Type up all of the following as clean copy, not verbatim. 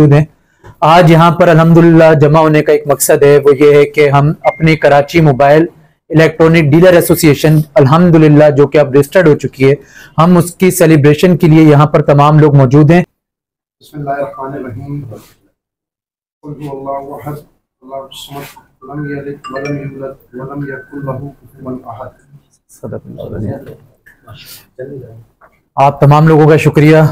मौजूद हैं। आज यहाँ पर अल्हम्दुलिल्लाह जमा होने का एक मकसद है, वो ये है कि हम अपने Karachi mobile electronic dealer association अल्हम्दुलिल्लाह जो कि अब रजिस्टर्ड हो चुकी है, हम उसकी सेलिब्रेशन के लिए यहाँ पर तमाम लोग मौजूद हैं। आप तमाम लोगों का शुक्रिया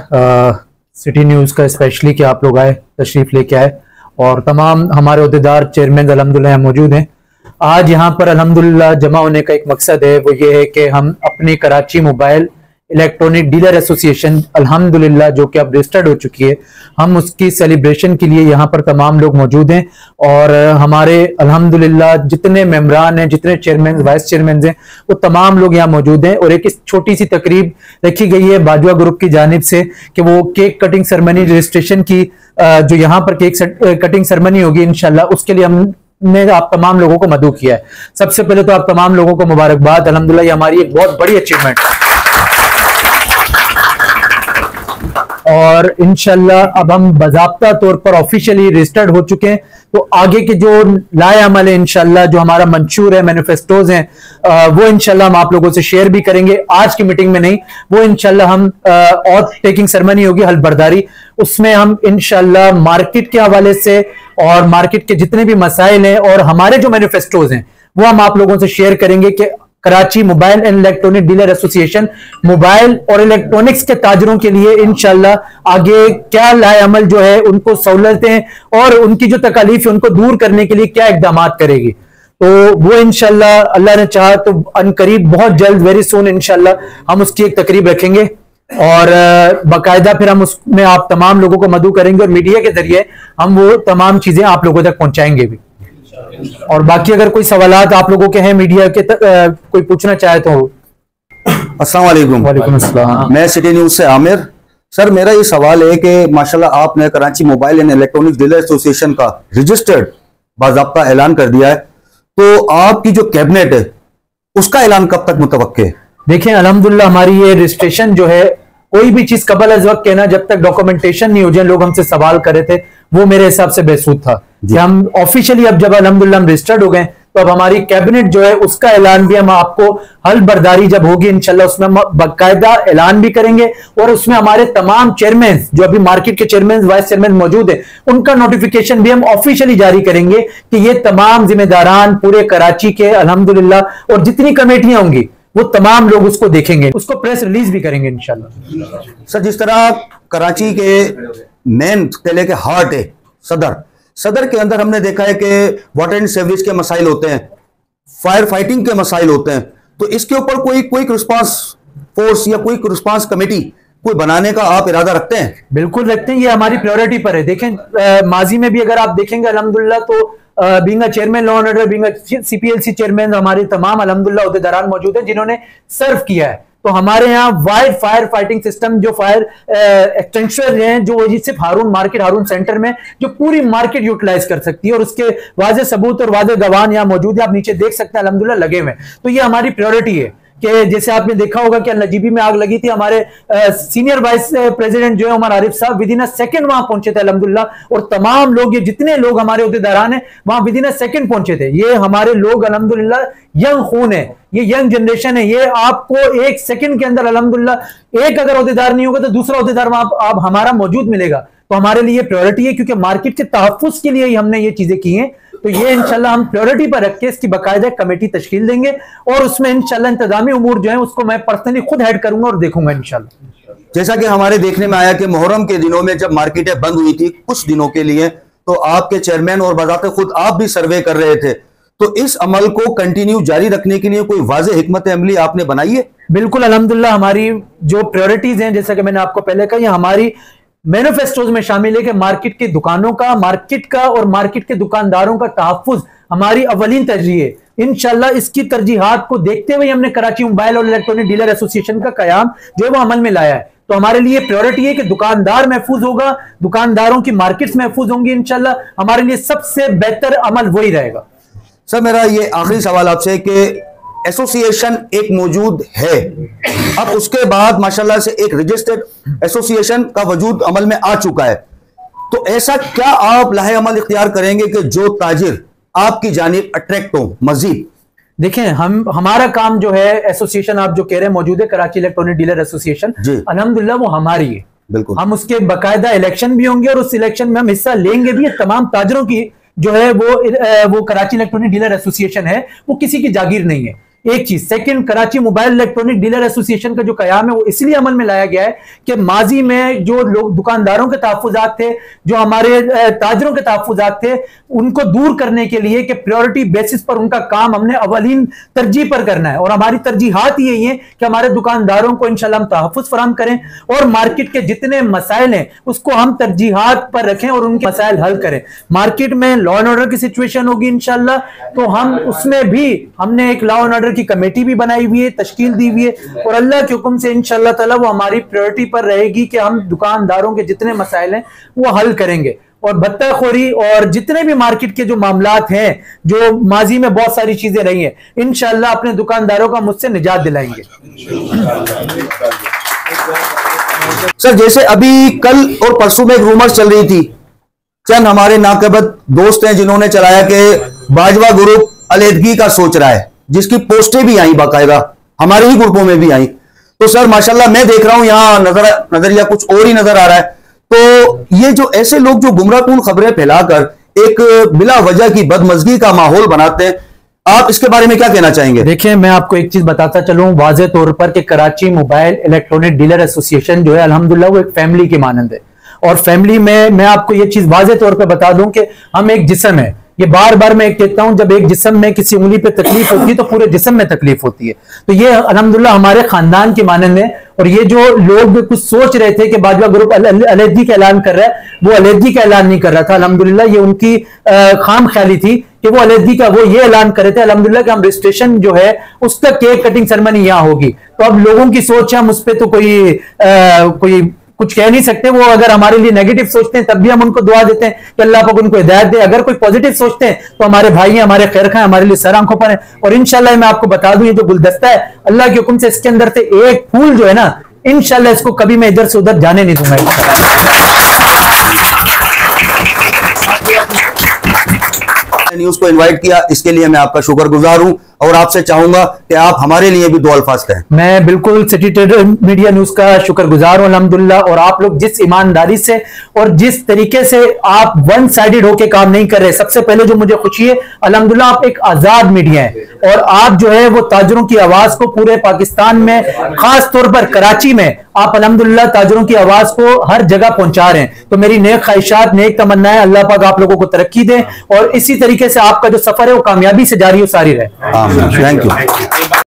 सिटी न्यूज़ का स्पेशली कि आप लोग आए, तशरीफ़ लेके आए, और तमाम हमारे अहदेदार चेयरमैन अल्हम्दुलिल्लाह मौजूद हैं। आज यहाँ पर अल्हम्दुलिल्लाह जमा होने का एक मकसद है, वो ये है कि हम अपने Karachi mobile electronic dealer association अल्हम्दुलिल्लाह जो कि अब रजिस्टर्ड हो चुकी है, हम उसकी सेलिब्रेशन के लिए यहाँ पर तमाम लोग मौजूद हैं। और हमारे अल्हम्दुलिल्लाह जितने मेंबरान हैं, जितने चेयरमैन वाइस चेयरमैन हैं, वो तमाम लोग यहाँ मौजूद हैं। और एक छोटी सी तकरीब रखी गई है बाजवा ग्रुप की जानिब से कि वो केक कटिंग सेरेमनी रजिस्ट्रेशन की जो यहाँ पर केक कटिंग सेरेमनी होगी इंशाल्लाह, उसके लिए हमने आप तमाम लोगों को मदऊ किया है। सबसे पहले तो आप तमाम लोगों को मुबारकबाद, अल्हम्दुलिल्लाह ये हमारी एक बहुत बड़ी अचीवमेंट है। और इंशाल्लाह अब हम बाज़ाब्ता तौर पर ऑफिशियली रजिस्टर्ड हो चुके हैं, तो आगे के जो लाए अमल है इंशाल्लाह, जो हमारा मंशूर है, मैनिफेस्टोज हैं, वो इंशाल्लाह हम आप लोगों से शेयर भी करेंगे। आज की मीटिंग में नहीं, वो इंशाल्लाह हम और टेकिंग सेरेमनी होगी हल्फबरदारी, उसमें हम इंशाल्लाह मार्केट के हवाले से और मार्केट के जितने भी मसाइल हैं और हमारे जो मैनिफेस्टोज हैं वो हम आप लोगों से शेयर करेंगे कि Karachi mobile and electronic dealer association mobile और इलेक्ट्रॉनिक्स के ताजरों के लिए इंशाल्लाह आगे क्या लाए अमल जो है, उनको सहूलतें और उनकी जो तकालीफ है उनको दूर करने के लिए क्या इकदाम करेगी। तो वो इंशाल्लाह अल्लाह ने चाहा तो अनकरीब बहुत जल्द वेरी सून इंशाल्लाह हम उसकी एक तकरीब रखेंगे और बाकायदा फिर हम उसमें आप तमाम लोगों को मदऊ करेंगे और मीडिया के जरिए हम वो तमाम चीजें आप लोगों तक पहुंचाएंगे भी। और बाकी अगर कोई सवालात आप लोगों के हैं मीडिया के कोई पूछना चाहे तो। अस्सलाम वालेकुम। वालेकुम अस्सलाम। मैं सिटी न्यूज़ से आमिर। सर मेरा ये सवाल है कि माशाल्लाह आपने Karachi mobile and electronics dealer association का रजिस्टर्ड बाज़ाब्ता ऐलान कर दिया है, तो आपकी जो कैबिनेट है उसका ऐलान कब तक मुतवक्के है? देखें अल्हम्दुलिल्लाह हमारी ये रजिस्ट्रेशन जो है, कोई भी चीज कबल अज वक्त कहना जब तक डॉक्यूमेंटेशन नहीं हो जाए, लोग हमसे सवाल कर रहे थे, वो मेरे हिसाब से बेसूद था कि हम ऑफिशियली अब जब अल्हम्दुलिल्लाह हम रजिस्टर्ड हो गए तो अब हमारी कैबिनेट जो है उसका ऐलान भी हम आपको हल्फबरदारी जब होगी इंशाल्लाह उसमें हम बाकायदा ऐलान भी करेंगे और उसमें हमारे तमाम चेयरमैन जो अभी मार्केट के चेयरमैन वाइस चेयरमैन मौजूद है उनका नोटिफिकेशन भी हम ऑफिशियली जारी करेंगे कि ये तमाम जिम्मेदारान पूरे कराची के अल्हम्दुलिल्लाह और जितनी कमेटियां होंगी वो तमाम लोग उसको देखेंगे, उसको प्रेस रिलीज भी करेंगे इंशाल्लाह। सर जिस तरह कराची के मेन किले के हार्ट है सदर के अंदर हमने देखा है कि वाटर एंड सीवरेज के मसाइल होते हैं, फायर फाइटिंग के मसाइल होते हैं, तो इसके ऊपर कोई क्विक रिस्पांस फोर्स या कोई रिस्पांस कमेटी कोई बनाने का आप इरादा रखते हैं? बिल्कुल रखते हैं, ये हमारी प्रायोरिटी पर है। देखें माजी में भी अगर आप देखेंगे अल्हम्दुलिल्लाह तो being a chairman law and order, being a CPLC chairman, हमारे तमाम अल्हम्दुलिल्लाह अहदेदारान मौजूद हैं जिन्होंने सर्व किया है। तो हमारे यहाँ वाइड फायर फाइटिंग सिस्टम जो फायर एक्सटेंशन हैं जो सिर्फ हारून मार्केट हारून सेंटर में जो पूरी मार्केट यूटिलाइज कर सकती है और उसके वाजे सबूत और वाजे गवान यहाँ मौजूद है, आप नीचे देख सकते हैं अल्हम्दुलिल्लाह लगे हुए। तो ये हमारी प्रायोरिटी है कि जैसे आपने देखा होगा कि नजीबी में आग लगी थी, हमारे सीनियर वाइस प्रेसिडेंट जो है उमर आरिफ साहब विदिन अ सेकंड वहां पहुंचे थे अल्हम्दुलिल्लाह, और तमाम लोग ये जितने लोग हमारे अहदेदारान हैं वहां विदिन अ सेकंड पहुंचे थे। ये हमारे लोग अल्हम्दुलिल्लाह यंग खून है, ये यंग जनरेशन है, ये आपको एक सेकंड के अंदर अल्हम्दुलिल्लाह एक अगर अहदेदार नहीं होगा तो दूसरा अहदेदार वहां आप हमारा मौजूद मिलेगा। तो हमारे लिए प्रायोरिटी है क्योंकि मार्केट के तहफ्फुज़ के लिए ही हमने ये चीजें की हैं। तो ये इंशाल्लाह हम प्रायोरिटी पर रख के इसकी बाकायदा कमेटी तश्कील देंगे और उसमें इंशाल्लाह इंतजामी उमूर जो है उसको मैं पर्सनली खुद हेड करूंगा और देखूंगा इंशाल्लाह। जैसा कि हमारे देखने में आया कि मुहर्रम के दिनों में जब मार्केटें बंद हुई थी कुछ दिनों के लिए, तो आपके चेयरमैन और बाज़ाते खुद आप भी सर्वे कर रहे थे, तो इस अमल को कंटिन्यू जारी रखने के लिए कोई वाज़ेह हिकमत अमली आपने बनाई है? बिल्कुल अल्हम्दुलिल्लाह हमारी जो प्रायोरिटीज हैं जैसा कि मैंने आपको पहले कहा, हमारी मैनिफेस्टोज में शामिल है कि मार्केट की दुकानों का, मार्केट का और मार्केट के दुकानदारों का तहफ्फुज़ हमारी अवलीन तरजीह है। इंशाल्लाह इसकी तरजीहात को देखते हुए हमने कराची मोबाइल और इलेक्ट्रॉनिक डीलर एसोसिएशन का कयाम जो है वो अमल में लाया है। तो हमारे लिए प्रायोरिटी है कि दुकानदार महफूज होगा, दुकानदारों की मार्केट्स महफूज होंगी, इंशाल्लाह हमारे लिए सबसे बेहतर अमल वही रहेगा। सर मेरा ये आखिरी सवाल आपसे कि एसोसिएशन एक मौजूद है, अब उसके बाद माशाल्लाह से एक रजिस्टर्ड एसोसिएशन का वजूद अमल में आ चुका है, तो ऐसा क्या आप लाहे अमल इख्तियार करेंगे कि जो ताजिर आपकी जानिब अट्रैक्ट हो मजीद? देखें, हमारा काम जो है, एसोसिएशन आप जो कह रहे हैं मौजूद है, कराची इलेक्ट्रॉनिक डीलर एसोसिएशन, अल्हम्दुलिल्लाह वो हमारी है। बिल्कुल, हम उसके बाकायदा इलेक्शन भी होंगे और उस इलेक्शन में हम हिस्सा लेंगे भी। तमाम ताजरों की जो है वो कराची इलेक्ट्रॉनिक डीलर एसोसिएशन है, वो किसी की जागीर नहीं है। एक चीज। Second, Karachi mobile electronic dealer association का जो कयाम है वो इसलिए अमल में लाया गया है कि माजी में जो लोग दुकानदारों के तहफ्फुजात थे, जो हमारे ताजरों के तहफ्फुजात थे, उनको दूर करने के लिए कि प्रायोरिटी बेसिस पर उनका काम हमने अवलीन तरजीह पर करना है। और हमारी तरजीहात यही है कि हमारे दुकानदारों को इंशाल्लाह हम तहफ्फुज फराहम करें और मार्केट के जितने मसाइल हैं उसको हम तरजीहात पर रखें और उनके मसाइल हल करें। मार्केट में लॉ एंड ऑर्डर की सिचुएशन होगी इंशाल्लाह, तो हम उसमें भी हमने एक लॉ एंड ऑर्डर की कमेटी भी बनाई हुई है, तश्कील दी हुई है और अल्लाह के हुक्म से इंशाल्लाह ताला वो हमारी प्रायोरिटी पर रहेगी कि हम दुकानदारों के जितने मसाइल हैं वो हल करेंगे। और भत्ताखोरी और जितने भी मार्केट के जो मामलात हैं, जो माजी में बहुत सारी चीजें रही हैं, इंशाल्लाह अपने दुकानदारों का मुझसे निजात दिलाएंगे। सर, जैसे अभी कल और परसों में एक रूमर चल रही थी, चंद हमारे नाकबत दोस्त हैं जिन्होंने चलाया कि बाजवा ग्रुप अलहदगी का सोच रहा है, जिसकी पोस्टें भी आई बाकायदा, हमारे ही ग्रुपों में भी आई। तो सर माशाल्लाह मैं देख रहा हूं यहां नजरिया कुछ और ही नजर आ रहा है। तो ये जो ऐसे लोग जो गुमराहकुन खबरें फैलाकर एक बिला वजह की बदमजगी का माहौल बनाते हैं, आप इसके बारे में क्या कहना चाहेंगे? देखिए, मैं आपको एक चीज बताता चलूं वाज़े तौर पर कि Karachi mobile electronic dealer association जो है अल्हम्दुलिल्लाह वो एक फैमिली की मानंद है। और फैमिली में मैं आपको ये चीज वाज़े तौर पर बता दूं कि हम एक जिस्म है। ये बार बार मैं कहता हूं, जब एक जिस्म में किसी उंगली पे तकलीफ होती है तो पूरे जिस्म में तकलीफ होती है। तो ये अल्हम्दुलिल्लाह हमारे खानदान की मानंद है। और ये जो लोग कुछ सोच रहे थे कि बाजवा ग्रुप अलहदगी का ऐलान कर रहा है, वो अलहदगी का ऐलान नहीं कर रहा था। अल्हम्दुलिल्लाह ये उनकी खाम ख्याली थी कि वो अलहदगी का वो ये ऐलान कर रहे थे अल्हम्दुलिल्लाह कि हम रजिस्ट्रेशन जो है उसका केक कटिंग सेरेमनी यहाँ होगी। तो अब लोगों की सोच है, हम उस पर तो कोई कुछ कह नहीं सकते। वो अगर हमारे लिए नेगेटिव सोचते हैं तब भी हम उनको दुआ देते हैं कि अल्लाह पाक उनको हिदायत दे। अगर कोई पॉजिटिव सोचते हैं तो हमारे भाई हैं, हमारे खैर खां, हमारे लिए सर आंखों पर है। और इंशाल्लाह मैं आपको बता दूं, ये जो गुलदस्ता है अल्लाह के हुक्म से इसके अंदर से एक फूल जो है ना, इंशाल्लाह इसको कभी मैं इधर से उधर जाने नहीं दूंगा। न्यूज को इनवाइट किया, इसके लिए मैं आपका शुक्रगुजार हूं और आपसे चाहूंगा कि आप हमारे लिए भी दो अल्फाज कहें। मैं बिल्कुल सिटी मीडिया न्यूज का शुक्रगुजार हूं अल्हम्दुलिल्लाह। और आप लोग जिस ईमानदारी से और जिस तरीके से आप वन साइडेड होके काम नहीं कर रहे, सबसे पहले जो मुझे खुशी है अल्हम्दुलिल्लाह आप एक आजाद मीडिया है और आप जो है वो ताजरों की आवाज को पूरे पाकिस्तान में, खास तौर पर कराची में, आप अल्हम्दुलिल्लाह ताजरों की आवाज को हर जगह पहुंचा रहे हैं। तो मेरी नेक ख्वाहिशात, नेक तमन्नाएं, अल्लाह पाक आप लोगों को तरक्की दे और इसी तरीके से आपका जो सफर है वो कामयाबी से जारी हो सारी रहे। Thank you.